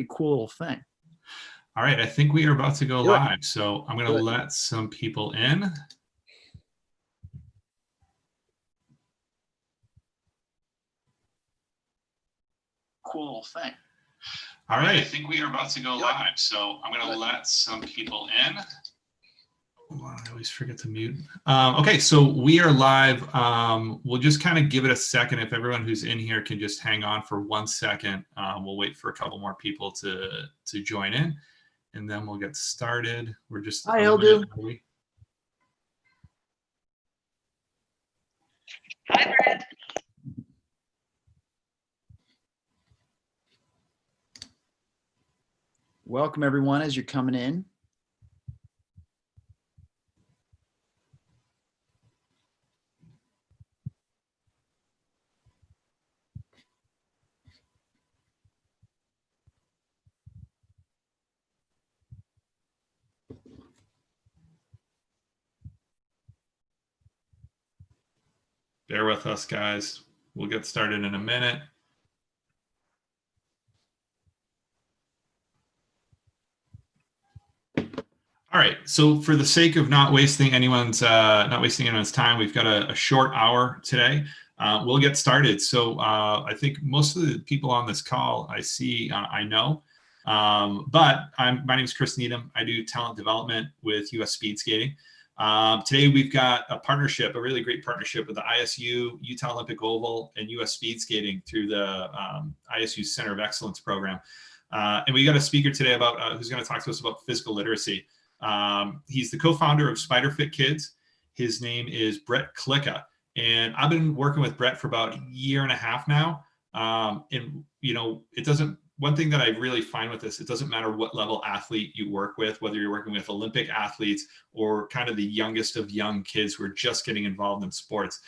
cool little thing. All right, I think we are about to go Do it. live, so I'm going to let some people in. Cool thing. All right, I think we are about to go live, so I'm going to let some people in. I always forget to mute. Okay, so we are live. We'll just kind of give it a second. If everyone who's in here can just hang on for 1 second, we'll wait for a couple more people to join in, and then we'll get started. We're just Hi, Hildu. Hi, Brad. Welcome, everyone, as you're coming in. Bear with us, guys. We'll get started in a minute. All right, so for the sake of not wasting anyone's time, we've got a short hour today. We'll get started. So I think most of the people on this call I see, I know, but my name is Chris Needham. I do talent development with US Speed Skating. Today we've got a partnership, a really great partnership with the ISU, Utah Olympic Oval, and US Speed Skating through the ISU Center of Excellence program. And we got a speaker today about who's going to talk to us about physical literacy. He's the co-founder of SpiderFit Kids. His name is Brett Klicka, and I've been working with Brett for about a year and a half now. And you know, one thing that I really find with this, it doesn't matter what level athlete you work with, whether you're working with Olympic athletes or kind of the youngest of young kids who are just getting involved in sports.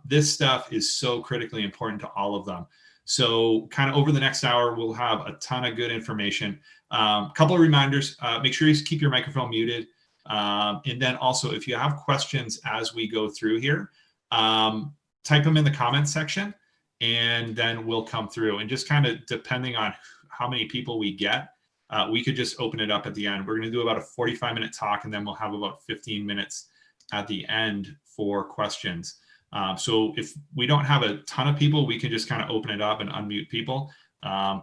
This stuff is so critically important to all of them. So kind of over the next hour, we'll have a ton of good information. Couple of reminders, make sure you keep your microphone muted. And then also, if you have questions as we go through here, type them in the comments section, and then we'll come through. And just kind of depending on how many people we get, we could just open it up at the end. We're going to do about a 45-minute talk, and then we'll have about 15 minutes at the end for questions. So if we don't have a ton of people, we can just kind of open it up and unmute people.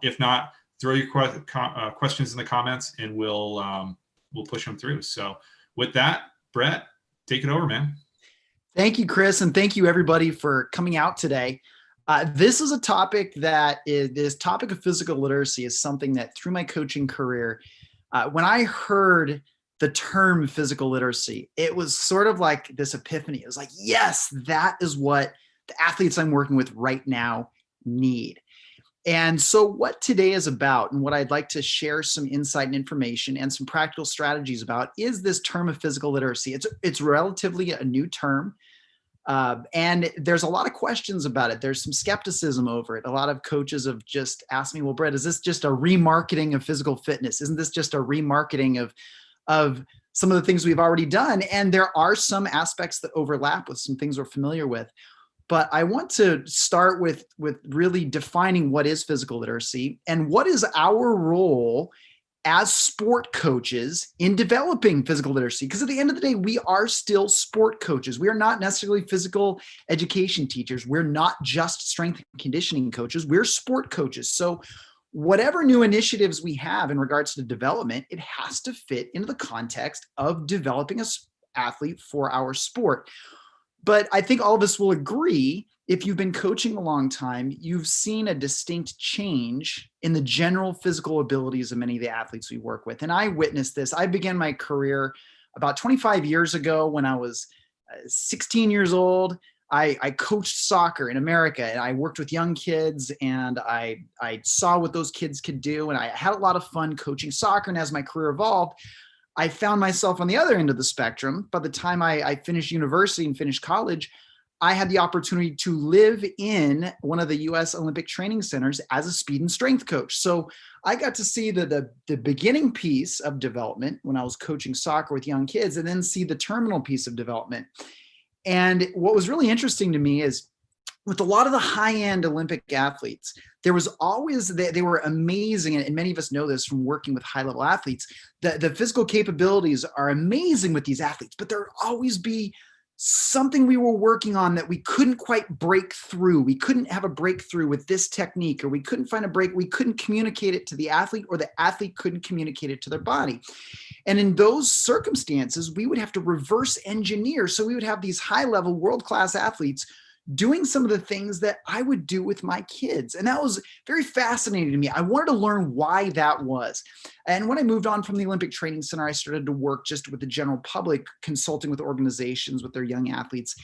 If not, throw your questions in the comments, and we'll push them through. So with that, Brett, take it over, man. Thank you, Chris, and thank you everybody for coming out today. This is a topic this topic of physical literacy is something that through my coaching career, when I heard the term physical literacy, it was sort of like this epiphany. It was like, yes, that is what the athletes I'm working with right now need. And so what today is about, and what I'd like to share some insight and information and some practical strategies about, is this term of physical literacy. It's relatively a new term. And there's a lot of questions about it. There's some skepticism over it. A lot of coaches have just asked me, well, Brett, is this just a remarketing of physical fitness? Isn't this just a remarketing of some of the things we've already done? And there are some aspects that overlap with some things we're familiar with. But I want to start with really defining what is physical literacy and what is our role as sport coaches in developing physical literacy. Because at the end of the day, we are still sport coaches. We are not necessarily physical education teachers. We're not just strength and conditioning coaches. We're sport coaches. So whatever new initiatives we have in regards to development, it has to fit into the context of developing an athlete for our sport. But I think all of us will agree, if you've been coaching a long time, you've seen a distinct change in the general physical abilities of many of the athletes we work with. And I witnessed this. I began my career about 25 years ago when I was 16 years old. I coached soccer in America, and I worked with young kids, and I saw what those kids could do. And I had a lot of fun coaching soccer. And as my career evolved, I found myself on the other end of the spectrum. By the time I finished university and finished college, I had the opportunity to live in one of the US Olympic training centers as a speed and strength coach. So I got to see the beginning piece of development when I was coaching soccer with young kids, and then see the terminal piece of development. And what was really interesting to me is with a lot of the high-end Olympic athletes, there was always, they were amazing, and many of us know this from working with high-level athletes. The physical capabilities are amazing with these athletes, but there would always be something we were working on that we couldn't quite break through. We couldn't have a breakthrough with this technique, or we couldn't find a break. We couldn't communicate it to the athlete, or the athlete couldn't communicate it to their body. And in those circumstances, we would have to reverse engineer. So we would have these high-level world-class athletes doing some of the things that I would do with my kids. And that was very fascinating to me. I wanted to learn why that was. And when I moved on from the Olympic Training Center, I started to work just with the general public, consulting with organizations with their young athletes.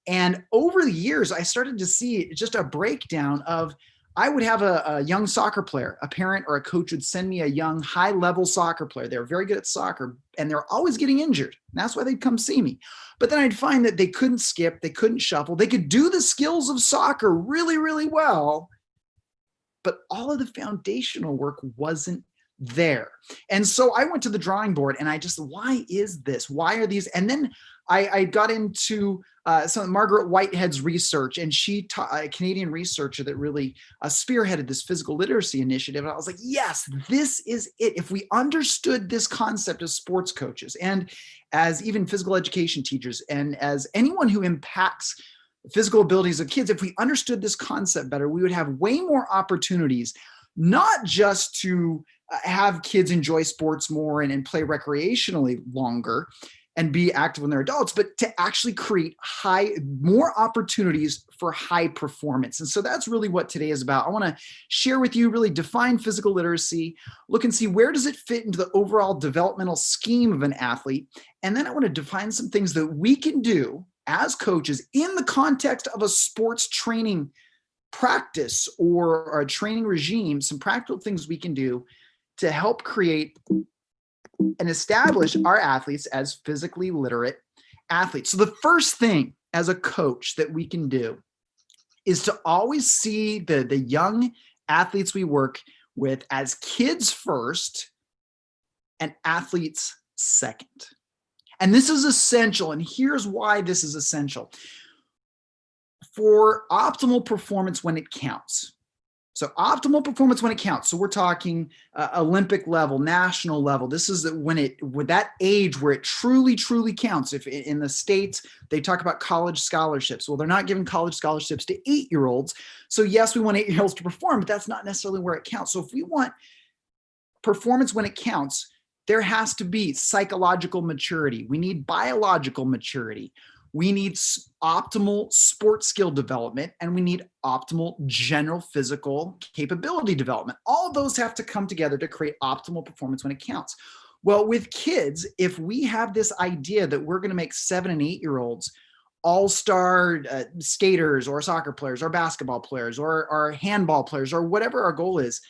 And over the years, I started to see just a breakdown of, I would have a young soccer player, a parent or a coach would send me a young high-level soccer player. They're very good at soccer, and they're always getting injured. And that's why they'd come see me. But then I'd find that they couldn't skip, they couldn't shuffle, they could do the skills of soccer really, really well, but all of the foundational work wasn't there. And so I went to the drawing board and I just, why is this? Why are these? And then I got into some Margaret Whitehead's research, and she taught, a Canadian researcher that really spearheaded this physical literacy initiative. And I was like, yes, this is it. If we understood this concept as sports coaches and as even physical education teachers and as anyone who impacts physical abilities of kids, if we understood this concept better, we would have way more opportunities, not just to have kids enjoy sports more and play recreationally longer and be active when they're adults, but to actually create more opportunities for high performance. And so that's really what today is about. I want to share with you, really define physical literacy, look and see where does it fit into the overall developmental scheme of an athlete. And then I want to define some things that we can do as coaches in the context of a sports training practice or a training regime, some practical things we can do to help create and establish our athletes as physically literate athletes. So the first thing as a coach that we can do is to always see the young athletes we work with as kids first and athletes second. And this is essential, and here's why this is essential. For optimal performance when it counts. So optimal performance when it counts. So we're talking Olympic level, national level. This is with that age where it truly, truly counts. If in the States, they talk about college scholarships. Well, they're not giving college scholarships to 8-year-olds. So yes, we want 8-year-olds to perform, but that's not necessarily where it counts. So if we want performance when it counts, there has to be psychological maturity. We need biological maturity. We need optimal sports skill development, and we need optimal general physical capability development. All of those have to come together to create optimal performance when it counts. Well, with kids, if we have this idea that we're going to make 7 and 8-year-olds all-star skaters or soccer players or basketball players or handball players or whatever our goal is,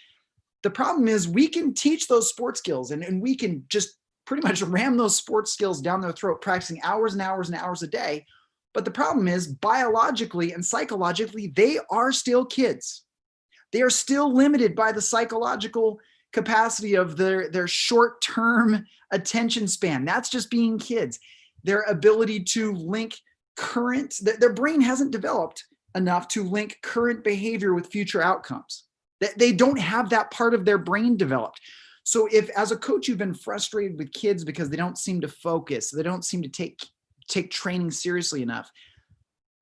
the problem is we can teach those sports skills and we can just pretty much ram those sports skills down their throat, practicing hours and hours and hours a day. But the problem is biologically and psychologically, they are still kids. They are still limited by the psychological capacity of their short-term attention span. That's just being kids. Their ability to link their brain hasn't developed enough to link current behavior with future outcomes. They don't have that part of their brain developed. So if as a coach, you've been frustrated with kids because they don't seem to focus, they don't seem to take training seriously enough,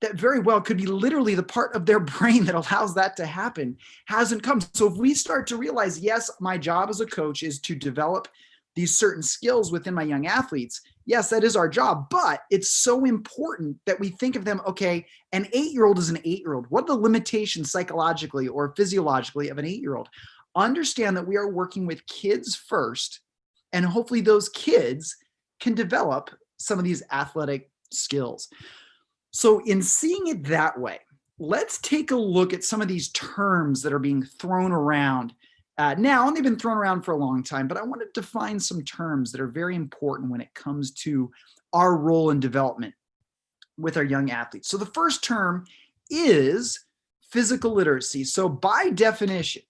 that very well could be literally the part of their brain that allows that to happen hasn't come. So if we start to realize, yes, my job as a coach is to develop these certain skills within my young athletes, yes, that is our job, but it's so important that we think of them, okay, an 8-year-old is an 8-year-old. What are the limitations psychologically or physiologically of an 8-year-old? Understand that we are working with kids first, and hopefully those kids can develop some of these athletic skills. So in seeing it that way, let's take a look at some of these terms that are being thrown around now, and they've been thrown around for a long time, but I want to define some terms that are very important when it comes to our role in development with our young athletes. So the first term is physical literacy. So by definition,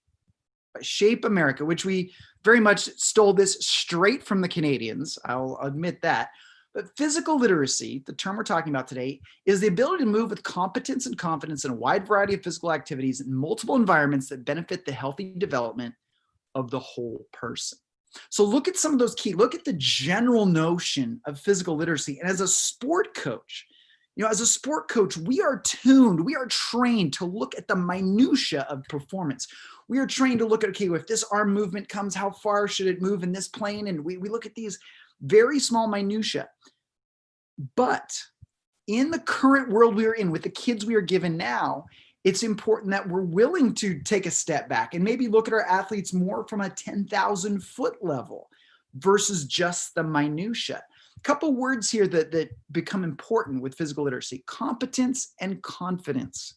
Shape America, which we very much stole this straight from the Canadians, I'll admit that. But physical literacy, the term we're talking about today, is the ability to move with competence and confidence in a wide variety of physical activities in multiple environments that benefit the healthy development of the whole person. So look at some of those look at the general notion of physical literacy. And as a sport coach, as a sport coach, we are trained to look at the minutia of performance. We are trained to look at, okay, if this arm movement comes, how far should it move in this plane? And we look at these very small minutia. But in the current world we are in, with the kids we are given now, it's important that we're willing to take a step back and maybe look at our athletes more from a 10,000 foot level versus just the minutia. A couple words here that become important with physical literacy: competence and confidence.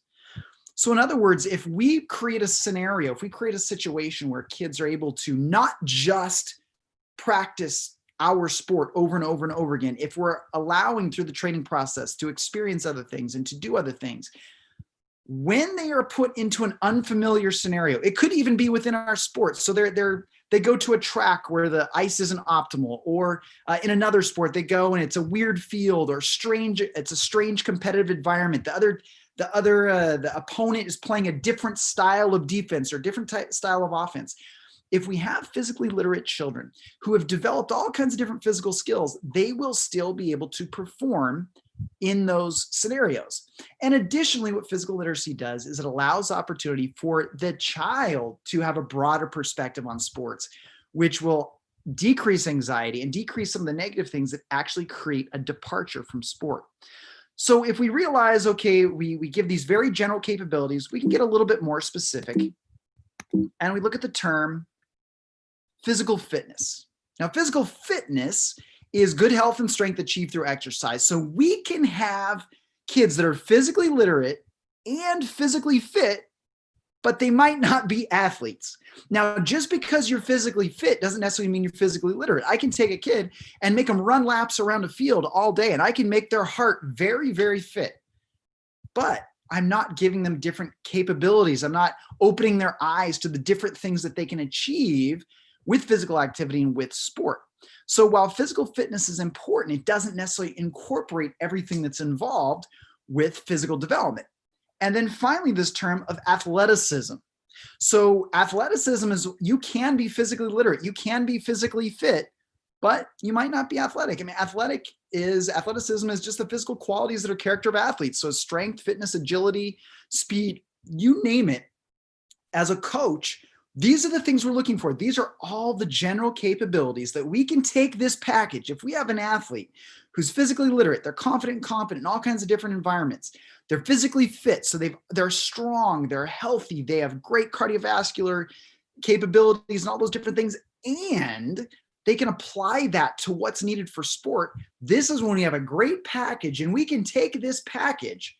So in other words, if we create a scenario, if we create a situation where kids are able to not just practice our sport over and over and over again, if we're allowing through the training process to experience other things and to do other things, when they are put into an unfamiliar scenario, it could even be within our sports. So they go to a track where the ice isn't optimal, or in another sport, they go and it's a weird field or it's a strange competitive environment. The opponent is playing a different style of defense or different style of offense. If we have physically literate children who have developed all kinds of different physical skills, they will still be able to perform in those scenarios. And additionally, what physical literacy does is it allows opportunity for the child to have a broader perspective on sports, which will decrease anxiety and decrease some of the negative things that actually create a departure from sport. So if we realize, okay, we give these very general capabilities, we can get a little bit more specific, and we look at the term physical fitness. Now, physical fitness is good health and strength achieved through exercise. So we can have kids that are physically literate and physically fit, but they might not be athletes. Now, just because you're physically fit doesn't necessarily mean you're physically literate. I can take a kid and make them run laps around a field all day, and I can make their heart very, very fit. But I'm not giving them different capabilities. I'm not opening their eyes to the different things that they can achieve with physical activity and with sport. So while physical fitness is important, it doesn't necessarily incorporate everything that's involved with physical development. And then finally, this term of athleticism. So athleticism is, you can be physically literate, you can be physically fit, but you might not be athletic. I mean, athleticism is just the physical qualities that are character of athletes. So strength, fitness, agility, speed, you name it. As a coach, these are the things we're looking for. These are all the general capabilities that we can take this package. If we have an athlete who's physically literate, they're confident and competent in all kinds of different environments, they're physically fit, so they're strong, they're healthy, they have great cardiovascular capabilities and all those different things, and they can apply that to what's needed for sport. This is when we have a great package, and we can take this package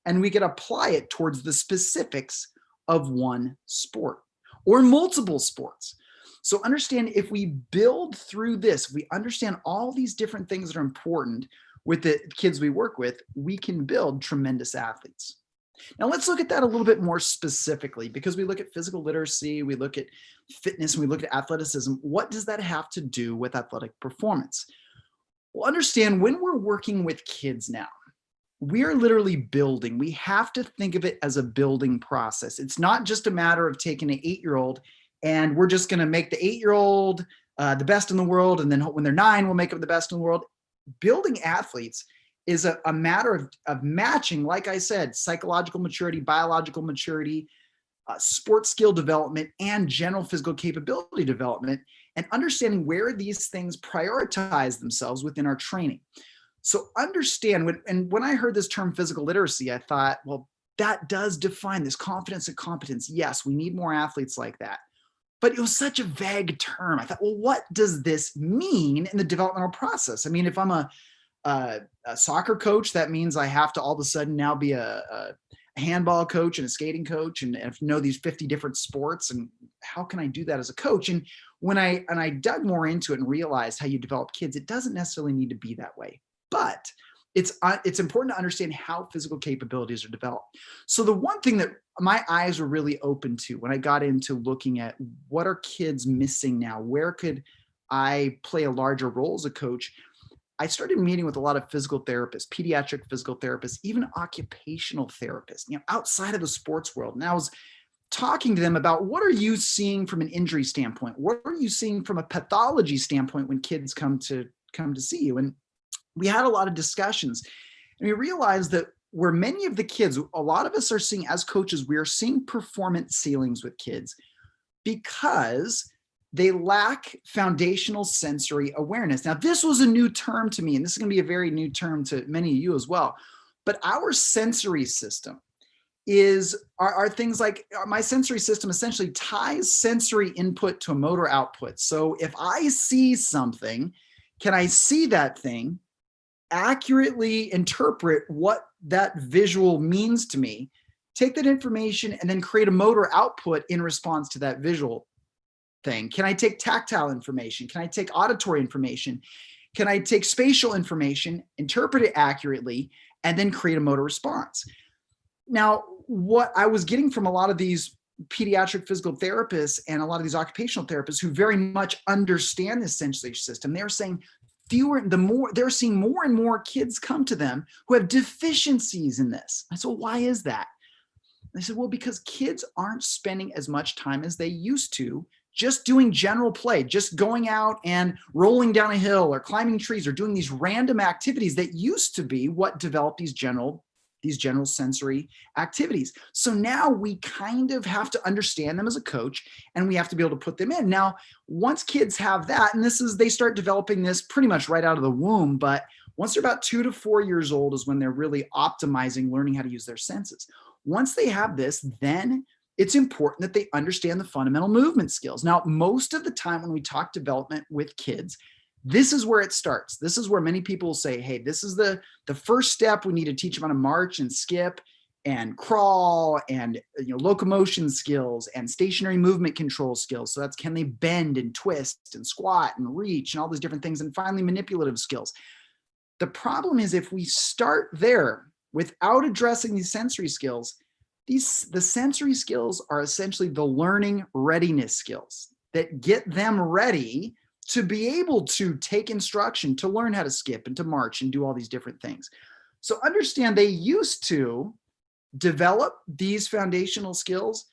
and we can apply it towards the specifics of one sport or multiple sports. So understand, if we build through this, we understand all these different things that are important with the kids we work with, we can build tremendous athletes. Now let's look at that a little bit more specifically, because we look at physical literacy, we look at fitness, and we look at athleticism. What does that have to do with athletic performance? Well, understand, when we're working with kids now, we are literally building. We have to think of it as a building process. It's not just a matter of taking an 8-year-old and we're just going to make the 8-year-old the best in the world, and then when they're 9, we'll make them the best in the world. Building athletes is a matter of matching, like I said, psychological maturity, biological maturity, sports skill development, and general physical capability development, and understanding where these things prioritize themselves within our training. So understand, when I heard this term physical literacy, I thought, well, that does define this confidence and competence. Yes, we need more athletes like that. But it was such a vague term. I thought, well, what does this mean in the developmental process? I mean, if I'm a soccer coach, that means I have to all of a sudden now be a handball coach and a skating coach and know these 50 different sports. And how can I do that as a coach? And when I dug more into it and realized how you develop kids, it doesn't necessarily need to be that way. But it's important to understand how physical capabilities are developed. So the one thing that my eyes were really open to when I got into looking at what are kids missing now, where could I play a larger role as a coach, I started meeting with a lot of physical therapists, pediatric physical therapists, even occupational therapists, outside of the sports world. And I was talking to them about, what are you seeing from an injury standpoint? What are you seeing from a pathology standpoint when kids come to see you? And we had a lot of discussions, and we realized that where many of the kids, a lot of us are seeing as coaches, we are seeing performance ceilings with kids because they lack foundational sensory awareness. Now, this was a new term to me, and this is going to be a very new term to many of you as well. But our sensory system are things like, my sensory system essentially ties sensory input to a motor output. So if I see something, can I see that thing, accurately interpret what that visual means to me, take that information, and then create a motor output in response to that visual thing? Can I take tactile information? Can I take auditory information? Can I take spatial information, interpret it accurately, and then create a motor response? Now, what I was getting from a lot of these pediatric physical therapists and a lot of these occupational therapists who very much understand this sensory system, they're saying they're seeing more and more kids come to them who have deficiencies in this. I said, well, why is that? They said, well, because kids aren't spending as much time as they used to just doing general play, just going out and rolling down a hill or climbing trees or doing these random activities that used to be what developed these general sensory activities. So now we kind of have to understand them as a coach, and we have to be able to put them in. Now, once kids have that, and they start developing this pretty much right out of the womb, but once they're about 2 to 4 years old is when they're really optimizing learning how to use their senses. Once they have this, then it's important that they understand the fundamental movement skills. Now, most of the time when we talk development with kids, this is where it starts. This is where many people say, hey, this is the first step. We need to teach them how to march and skip and crawl and locomotion skills and stationary movement control skills. So that's, can they bend and twist and squat and reach and all those different things, and finally manipulative skills. The problem is, if we start there without addressing these sensory skills, the sensory skills are essentially the learning readiness skills that get them ready to be able to take instruction, to learn how to skip and to march and do all these different things. So understand, they used to develop these foundational skills.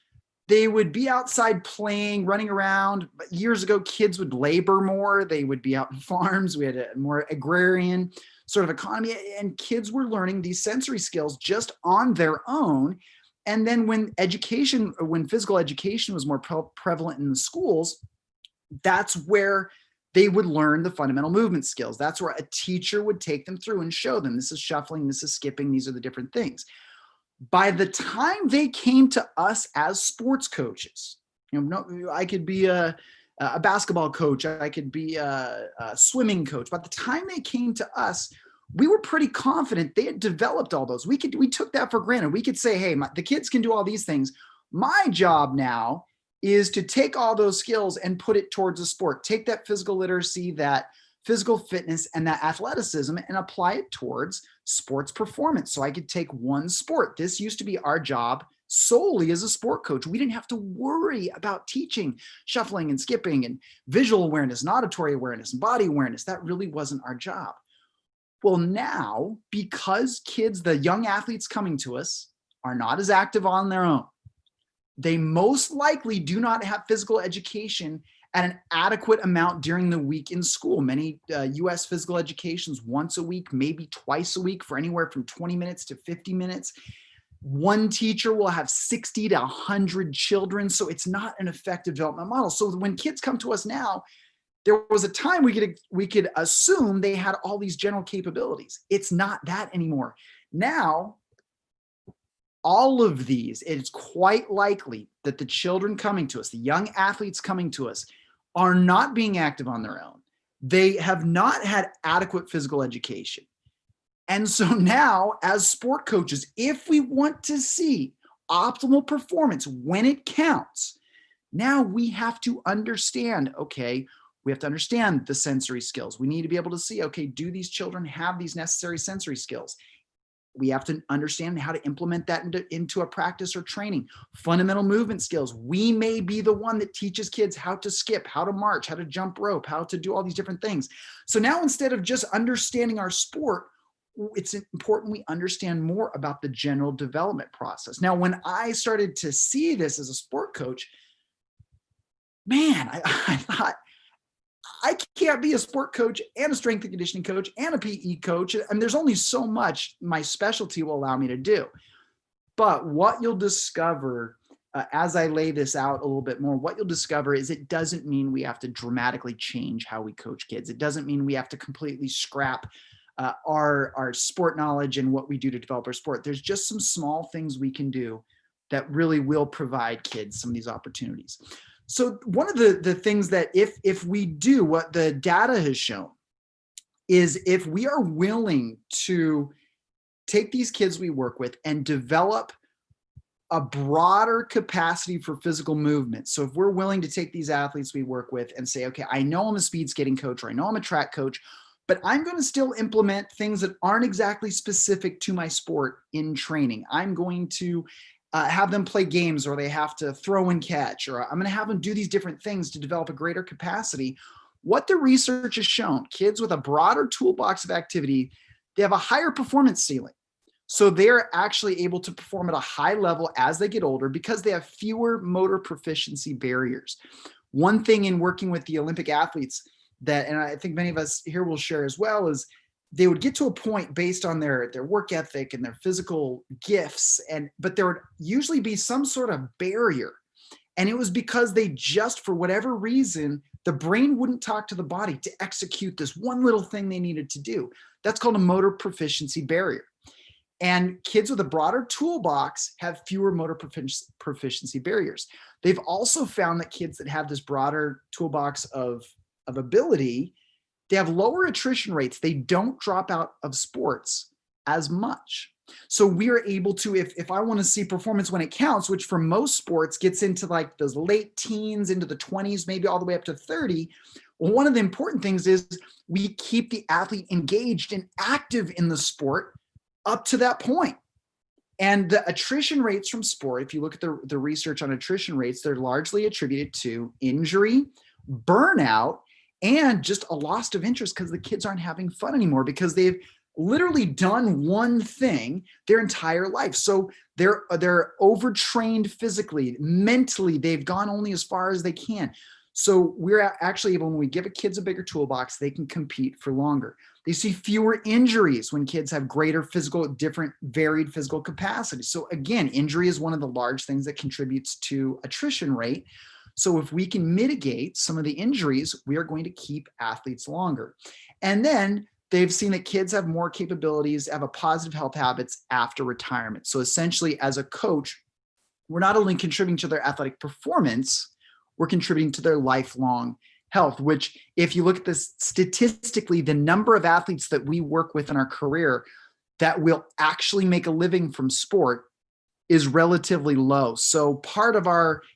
They would be outside playing, running around. But years ago, kids would labor more. They would be out in farms. We had a more agrarian sort of economy, and kids were learning these sensory skills just on their own. And then when physical education was more prevalent in the schools, that's where they would learn the fundamental movement skills. That's where a teacher would take them through and show them, this is shuffling, this is skipping, these are the different things. By the time they came to us as sports coaches, I could be a basketball coach, I could be a swimming coach. By the time they came to us, we were pretty confident they had developed all those. We took that for granted. We could say, hey, the kids can do all these things. My job now is to take all those skills and put it towards a sport. Take that physical literacy, that physical fitness, and that athleticism and apply it towards sports performance. So I could take one sport. This used to be our job solely as a sport coach. We didn't have to worry about teaching shuffling and skipping and visual awareness and auditory awareness and body awareness. That really wasn't our job. Well, now, because the young athletes coming to us are not as active on their own, they most likely do not have physical education at an adequate amount during the week in school. Many US physical educations once a week, maybe twice a week, for anywhere from 20 minutes to 50 minutes. One teacher will have 60 to 100 children. So it's not an effective development model. So when kids come to us now, there was a time we could assume they had all these general capabilities. It's not that anymore. Now, all of these, it's quite likely that the children coming to us, the young athletes coming to us, are not being active on their own. They have not had adequate physical education. And so now, as sport coaches, if we want to see optimal performance when it counts, now we have to understand, okay, we have to understand the sensory skills. We need to be able to see, okay, do these children have these necessary sensory skills? We have to understand how to implement that into a practice or training. Fundamental movement skills. We may be the one that teaches kids how to skip, how to march, how to jump rope, how to do all these different things. So now instead of just understanding our sport, it's important we understand more about the general development process. Now, when I started to see this as a sport coach, man, I thought, I can't be a sport coach and a strength and conditioning coach and a PE coach. And there's only so much my specialty will allow me to do. But what you'll discover as I lay this out a little bit more, what you'll discover is it doesn't mean we have to dramatically change how we coach kids. It doesn't mean we have to completely scrap our sport knowledge and what we do to develop our sport. There's just some small things we can do that really will provide kids some of these opportunities. So one of the things that if we do what the data has shown is if we are willing to take these kids we work with and develop a broader capacity for physical movement. So if we're willing to take these athletes we work with and say, okay, I know I'm a speed skating coach, or I know I'm a track coach, but I'm going to still implement things that aren't exactly specific to my sport in training. I'm going to have them play games, or they have to throw and catch, or I'm going to have them do these different things to develop a greater capacity. What the research has shown, kids with a broader toolbox of activity, they have a higher performance ceiling. So they're actually able to perform at a high level as they get older because they have fewer motor proficiency barriers. One thing in working with the Olympic athletes that, and I think many of us here will share as well, is they would get to a point based on their work ethic and their physical gifts, but there would usually be some sort of barrier. And it was because they just, for whatever reason, the brain wouldn't talk to the body to execute this one little thing they needed to do. That's called a motor proficiency barrier. And kids with a broader toolbox have fewer motor proficiency barriers. They've also found that kids that have this broader toolbox of ability, they have lower attrition rates. They don't drop out of sports as much. So we are able to, if I want to see performance when it counts, which for most sports gets into like those late teens, into the 20s, maybe all the way up to 30. Well, one of the important things is we keep the athlete engaged and active in the sport up to that point. And the attrition rates from sport, if you look at the research on attrition rates, they're largely attributed to injury, burnout, and just a loss of interest because the kids aren't having fun anymore because they've literally done one thing their entire life. So they're overtrained physically, mentally, they've gone only as far as they can. So we're actually able, when we give kids a bigger toolbox, they can compete for longer. They see fewer injuries when kids have greater physical, different, varied physical capacity. So again, injury is one of the large things that contributes to attrition rate. So if we can mitigate some of the injuries, we are going to keep athletes longer. And then they've seen that kids have more capabilities, have a positive health habits after retirement. So essentially, as a coach, we're not only contributing to their athletic performance, we're contributing to their lifelong health, which if you look at this statistically, the number of athletes that we work with in our career that will actually make a living from sport is relatively low. So part of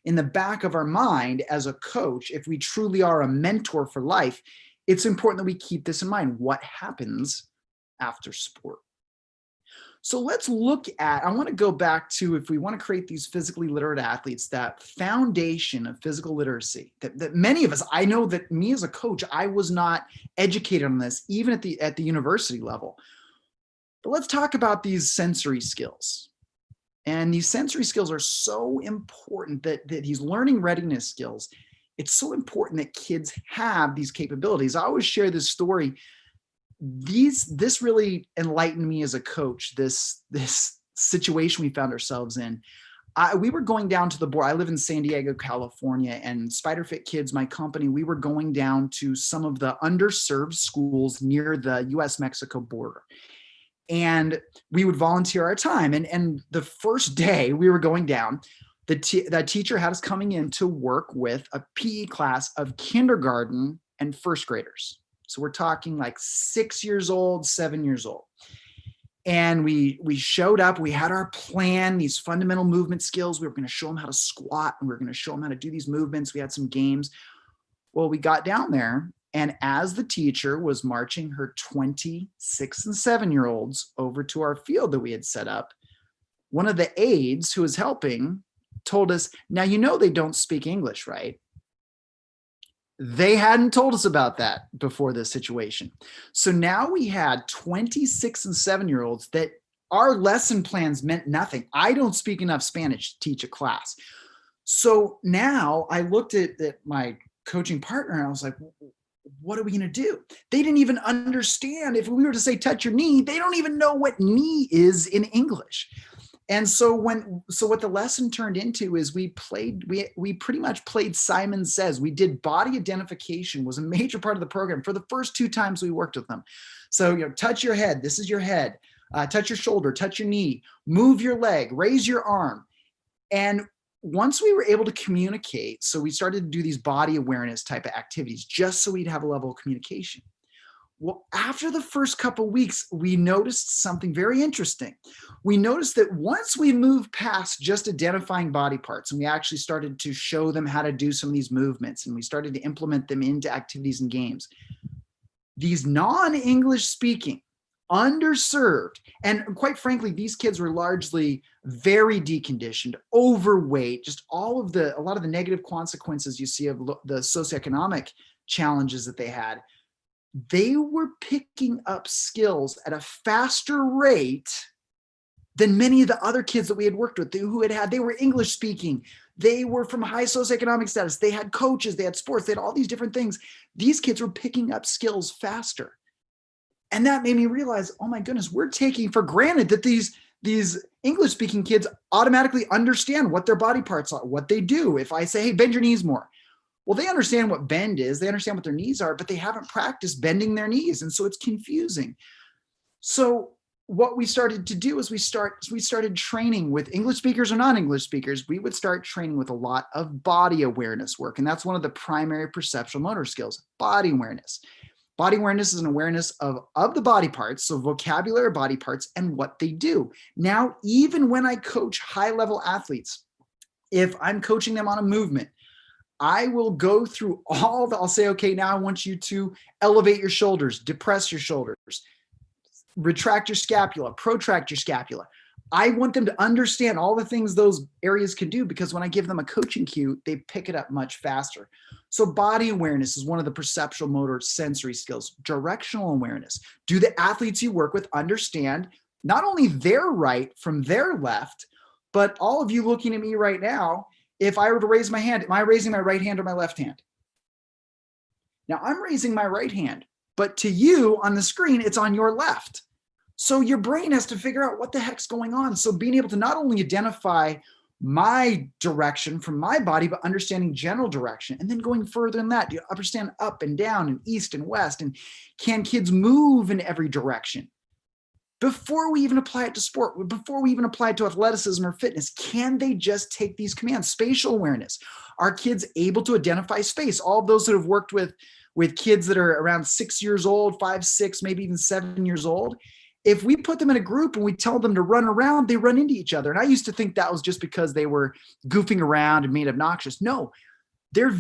in the back of our mind as a coach, if we truly are a mentor for life, it's important that we keep this in mind. What happens after sport? So let's look at, I want to go back to, if we want to create these physically literate athletes, that foundation of physical literacy that many of us, I know that me as a coach, I was not educated on this, even at the university level. But let's talk about these sensory skills. And these sensory skills are so important that these learning readiness skills, it's so important that kids have these capabilities. I always share this story. This really enlightened me as a coach, this situation we found ourselves in. We were going down to the border. I live in San Diego, California, and SpiderFit Kids, my company, we were going down to some of the underserved schools near the US-Mexico border. And we would volunteer our time. And the first day we were going down, that teacher had us coming in to work with a PE class of kindergarten and first graders. So we're talking like 6 years old, 7 years old. And we showed up, we had our plan, these fundamental movement skills. We were going to show them how to squat, and we were going to show them how to do these movements. We had some games. Well, we got down there And as the teacher was marching her 26 and 7-year-olds over to our field that we had set up, one of the aides who was helping told us, now, you know, they don't speak English, right? They hadn't told us about that before this situation. So now we had 26 and 7-year-olds that our lesson plans meant nothing. I don't speak enough Spanish to teach a class. So now I looked at my coaching partner and I was like, what are we going to do? They didn't even understand. If we were to say, touch your knee, they don't even know what knee is in English. And so what the lesson turned into is we pretty much played Simon Says. We did body identification, was a major part of the program for the first 2 times we worked with them. So, you know, touch your head. This is your head. Touch your shoulder, touch your knee, move your leg, raise your arm. And once we were able to communicate, so we started to do these body awareness type of activities just so we'd have a level of communication. Well, after the first couple of weeks, we noticed something very interesting. We noticed that once we moved past just identifying body parts and we actually started to show them how to do some of these movements and we started to implement them into activities and games, these non-English speaking, underserved, and quite frankly, these kids were largely very deconditioned, overweight, just a lot of the negative consequences you see of the socioeconomic challenges that they had. They were picking up skills at a faster rate than many of the other kids that we had worked with they were English speaking. They were from high socioeconomic status. They had coaches, they had sports, they had all these different things. These kids were picking up skills faster. And that made me realize, oh my goodness, we're taking for granted that these English speaking kids automatically understand what their body parts are, what they do. If I say, hey, bend your knees more. Well, they understand what bend is. They understand what their knees are, but they haven't practiced bending their knees. And so it's confusing. So what we started to do is we started training with English speakers or non-English speakers. We would start training with a lot of body awareness work. And that's one of the primary perceptual motor skills, body awareness. Body awareness is an awareness of the body parts, so vocabulary body parts and what they do. Now, even when I coach high-level athletes, if I'm coaching them on a movement, I will go through I'll say, okay, now I want you to elevate your shoulders, depress your shoulders, retract your scapula, protract your scapula. I want them to understand all the things those areas can do, because when I give them a coaching cue, they pick it up much faster. So body awareness is one of the perceptual motor sensory skills. Directional awareness. Do the athletes you work with understand not only their right from their left, but all of you looking at me right now, if I were to raise my hand, am I raising my right hand or my left hand? Now I'm raising my right hand, but to you on the screen, it's on your left. So your brain has to figure out what the heck's going on. So being able to not only identify my direction from my body, but understanding general direction, and then going further than that, you understand up and down and east and west, and can kids move in every direction? Before we even apply it to sport, before we even apply it to athleticism or fitness, can they just take these commands? Spatial awareness. Are kids able to identify space? All of those that have worked with kids that are around 6 years old, 5, 6, maybe even 7 years old, if we put them in a group and we tell them to run around, they run into each other. And I used to think that was just because they were goofing around and being obnoxious. No, their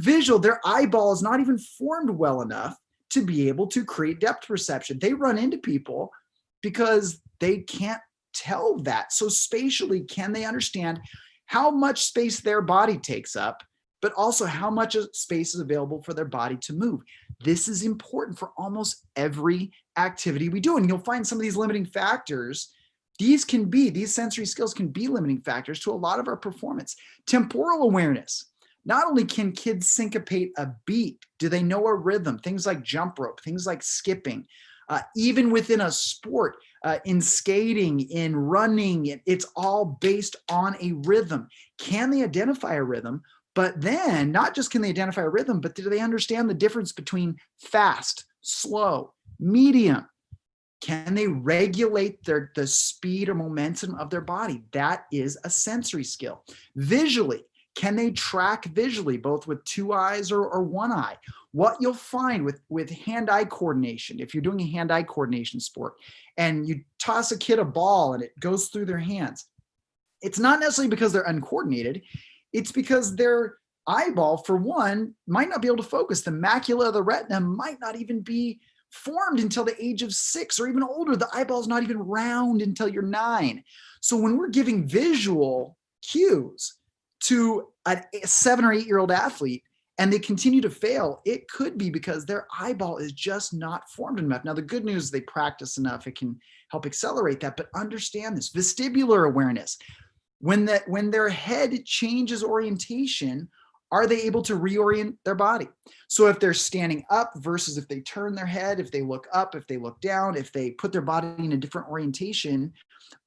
eyeball is not even formed well enough to be able to create depth perception. They run into people because they can't tell that. So spatially, can they understand how much space their body takes up, but also how much space is available for their body to move? This is important for almost every activity we do. And you'll find some of these limiting factors. These sensory skills can be limiting factors to a lot of our performance. Temporal awareness. Not only can kids syncopate a beat, do they know a rhythm? Things like jump rope, things like skipping. Even within a sport, in skating, in running, it's all based on a rhythm. Can they identify a rhythm? But then not just can they identify a rhythm, but do they understand the difference between fast, slow, medium? Can they regulate the speed or momentum of their body? That is a sensory skill. Visually, can they track visually, both with 2 eyes or 1 eye? What you'll find with hand-eye coordination, if you're doing a hand-eye coordination sport and you toss a kid a ball and it goes through their hands, it's not necessarily because they're uncoordinated. It's because they're eyeball, for one, might not be able to focus. The macula of the retina might not even be formed until the age of 6 or even older. The eyeball is not even round until you're 9. So when we're giving visual cues to a 7 or 8-year-old athlete and they continue to fail, it could be because their eyeball is just not formed enough. Now, the good news is they practice enough, it can help accelerate that, but understand this vestibular awareness. When their head changes orientation, are they able to reorient their body? So if they're standing up versus if they turn their head, if they look up, if they look down, if they put their body in a different orientation,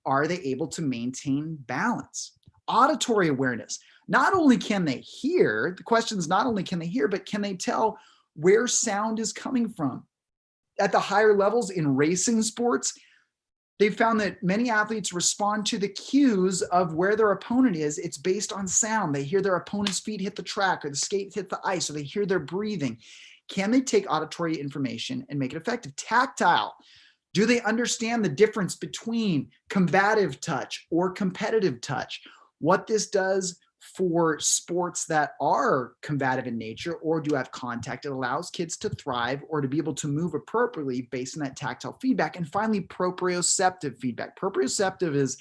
are they able to maintain balance? Auditory awareness. Not only can they hear, the question is not only can they hear, but can they tell where sound is coming from? At the higher levels in racing sports, they've found that many athletes respond to the cues of where their opponent is. It's based on sound. They hear their opponent's feet hit the track or the skate hit the ice, or they hear their breathing. Can they take auditory information and make it effective? Tactile. Do they understand the difference between combative touch or competitive touch? What this does for sports that are combative in nature or do have contact, it allows kids to thrive or to be able to move appropriately based on that tactile feedback. And finally, proprioceptive feedback. Proprioceptive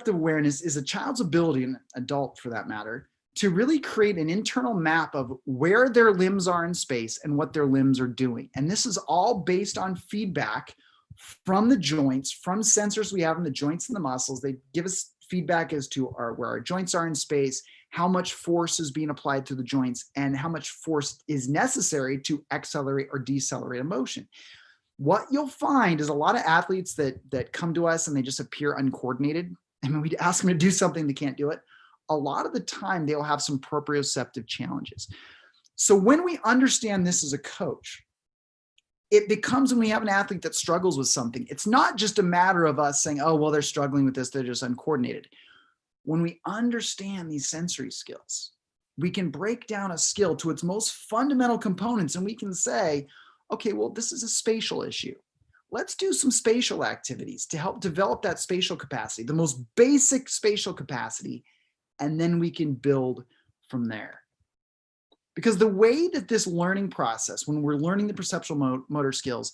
awareness is a child's ability, an adult for that matter, to really create an internal map of where their limbs are in space and what their limbs are doing. And this is all based on feedback from the joints, from sensors we have in the joints and the muscles. They give us feedback as to where our joints are in space, how much force is being applied to the joints, and how much force is necessary to accelerate or decelerate a motion. What you'll find is a lot of athletes that come to us and they just appear uncoordinated. I mean, we ask them to do something, they can't do it. A lot of the time, they'll have some proprioceptive challenges. So when we understand this as a coach, it becomes when we have an athlete that struggles with something, it's not just a matter of us saying, oh, well, they're struggling with this, they're just uncoordinated. When we understand these sensory skills, we can break down a skill to its most fundamental components and we can say, okay, well, this is a spatial issue. Let's do some spatial activities to help develop that spatial capacity, the most basic spatial capacity, and then we can build from there. Because the way that this learning process, when we're learning the perceptual motor skills,